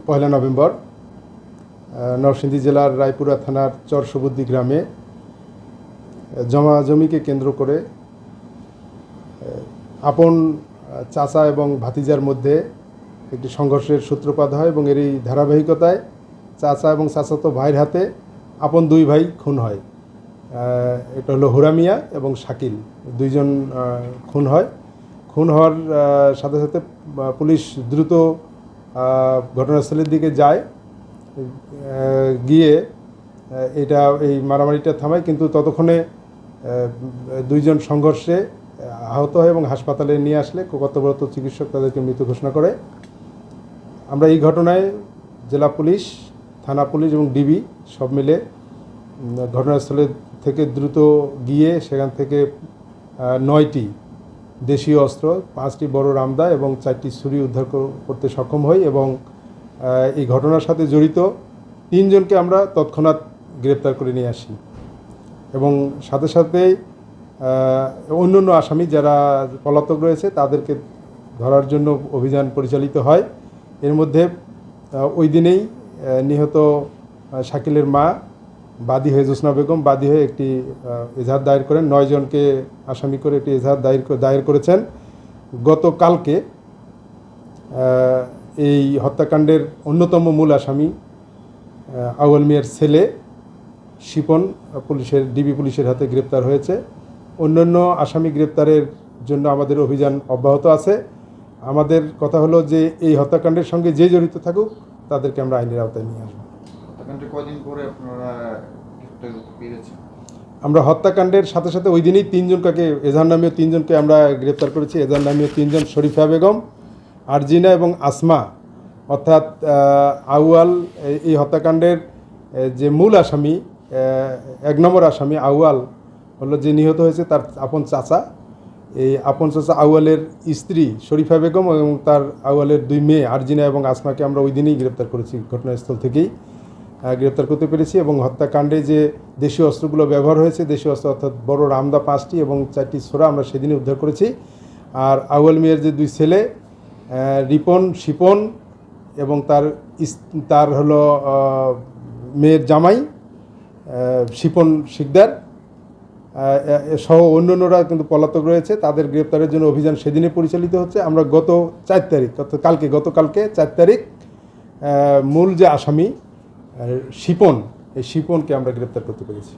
1 November Narsingdi জেলার রায়পুরা থানার চরসবুদ্দি গ্রামে জমিকে কেন্দ্র করে আপন চাচা এবং ভাতিজার মধ্যে একটি সংঘর্ষের সূত্রপাত হয় এবং এরই ধারাবাহিকতায় চাচা এবং চাচাতো ভাইয়ের হাতে আপন 2 ভাই খুন হয়। এটা হলো হুরা মিয়া এবং শাকিল, দুইজন খুন হয়। খুন হওয়ার সাথে সাথে পুলিশ দ্রুত ঘটনাস্থলের দিকে যায়, গিয়ে এই মারামারিটা থামায়, কিন্তু ততক্ষণে দুইজন সংঘর্ষে আহত হয় এবং হাসপাতালে নিয়ে আসলে কর্তব্যরত চিকিৎসক তাদেরকে মৃত ঘোষণা করে। আমরা এই ঘটনায় জেলা পুলিশ, থানা পুলিশ এবং ডিবি সব মিলে ঘটনাস্থলে থেকে দ্রুত গিয়ে সেখান থেকে 9টি দেশীয় অস্ত্র, 5টি বড় রামদা এবং 4টি ছুরি উদ্ধার করতে সক্ষম হই এবং এই ঘটনার সাথে জড়িত 3 জনকে আমরা তৎক্ষণাৎ গ্রেপ্তার করে নিয়ে আসি এবং সাথে সাথে অন্যান্য আসামি যারা পলাতক রয়েছে তাদেরকে ধরার জন্য অভিযান পরিচালিত হয়। এর মধ্যে ওই দিনেই নিহত শাকিলের মা বাদী হয়ে জোসনা বেগম বাদী হয়ে একটি এজাহার দায়ের করেন। 9 জনকে আসামি করে একটি এজাহার দায়ের করেছেন। গতকালকে এই হত্যাকাণ্ডের অন্যতম মূল আসামি আউয়াল মিয়ার ছেলে শিপন ডিবি পুলিশের হাতে গ্রেপ্তার হয়েছে। অন্যান্য আসামি গ্রেপ্তারের জন্য আমাদের অভিযান অব্যাহত আছে। আমাদের কথা হলো যে এই হত্যাকাণ্ডের সঙ্গে যে জড়িত থাকুক তাদেরকে আমরা আইনের আওতায় নিয়ে আসবো। আমরা হত্যাকাণ্ডের সাথে সাথে ওই দিনই 3 জনকে এজাহার নামীয় 3 জনকে আমরা গ্রেপ্তার করেছি। এজাহার নামীয় 3 জন শরীফা বেগম, আরজিনা এবং আসমা, অর্থাৎ আউয়াল। এই হত্যাকাণ্ডের যে মূল আসামি, 1 নম্বর আসামি আউয়াল হলো যে নিহত হয়েছে তার আপন চাচা। এই আপন চাচা আউয়ালের স্ত্রী শরীফা বেগম এবং তার আউয়ালের 2 মেয়ে আরজিনা এবং আসমাকে আমরা ওই দিনই গ্রেপ্তার করেছি, ঘটনাস্থল থেকেই গ্রেপ্তার করতে পেরেছি। এবং হত্যাকাণ্ডে যে দেশীয় অস্ত্রগুলো ব্যবহার হয়েছে, দেশীয় অস্ত্র অর্থাৎ বড় রামদা 5টি এবং 4টি ছোরা আমরা সেদিনই উদ্ধার করেছি। আর আউয়াল মিয়ার যে 2 ছেলে রিপন, শিপন এবং তার হলো মেয়ের জামাই শিপন শিকদার সহ অন্যান্যরা কিন্তু পলাতক রয়েছে। তাদের গ্রেপ্তারের জন্য অভিযান সেদিনে পরিচালিত হচ্ছে। আমরা গত 4 তারিখ গতকালকে 4 তারিখ মূল যে আসামি শিপন, এই শিপনকে আমরা গ্রেপ্তার করতে পেরেছি।